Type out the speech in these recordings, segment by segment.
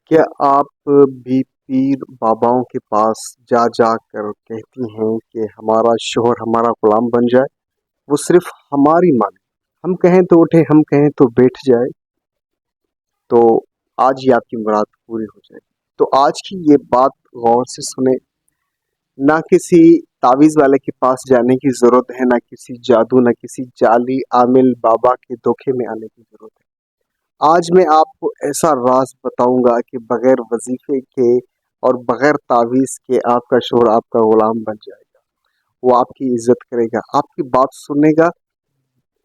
کیا آپ بھی پیر باباؤں کے پاس جا جا کر کہتی ہیں کہ ہمارا شوہر ہمارا غلام بن جائے، وہ صرف ہماری مانے، ہم کہیں تو اٹھے، ہم کہیں تو بیٹھ جائے، تو آج ہی آپ کی مراد پوری ہو جائے؟ تو آج کی یہ بات غور سے سنیں، نہ کسی تعویذ والے کے پاس جانے کی ضرورت ہے، نہ کسی جادو، نہ کسی جعلی عامل بابا کے دھوکے میں آنے کی ضرورت ہے۔ آج میں آپ کو ایسا راز بتاؤں گا کہ بغیر وظیفے کے اور بغیر تعویذ کے آپ کا شوہر آپ کا غلام بن جائے گا، وہ آپ کی عزت کرے گا، آپ کی بات سنے گا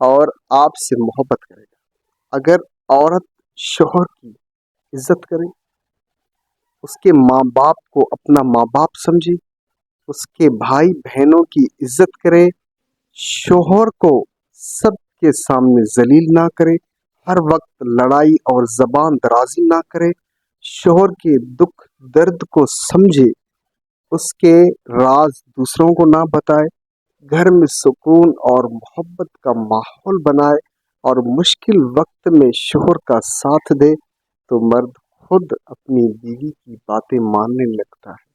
اور آپ سے محبت کرے گا۔ اگر عورت شوہر کی عزت کرے، اس کے ماں باپ کو اپنا ماں باپ سمجھے، اس کے بھائی بہنوں کی عزت کرے، شوہر کو سب کے سامنے ذلیل نہ کرے، ہر وقت لڑائی اور زبان درازی نہ کرے، شوہر کے دکھ درد کو سمجھے، اس کے راز دوسروں کو نہ بتائے، گھر میں سکون اور محبت کا ماحول بنائے اور مشکل وقت میں شوہر کا ساتھ دے، تو مرد خود اپنی بیوی کی باتیں ماننے لگتا ہے۔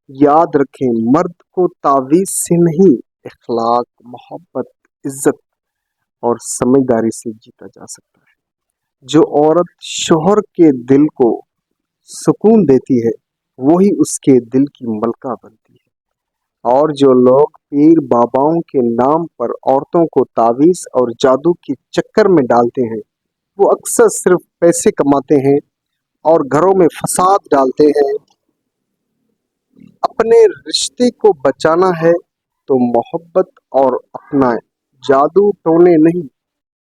یاد رکھیں، مرد کو تعویذ سے نہیں، اخلاق، محبت، عزت اور سمجھداری سے جیتا جا سکتا ہے۔ جو عورت شوہر کے دل کو سکون دیتی ہے، وہی اس کے دل کی ملکہ بنتی ہے۔ اور جو لوگ پیر باباؤں کے نام پر عورتوں کو تعویذ اور جادو کے چکر میں ڈالتے ہیں، وہ اکثر صرف پیسے کماتے ہیں اور گھروں میں فساد ڈالتے ہیں۔ اپنے رشتے کو بچانا ہے تو محبت اور اپنائیں، جادو ٹونے نہیں۔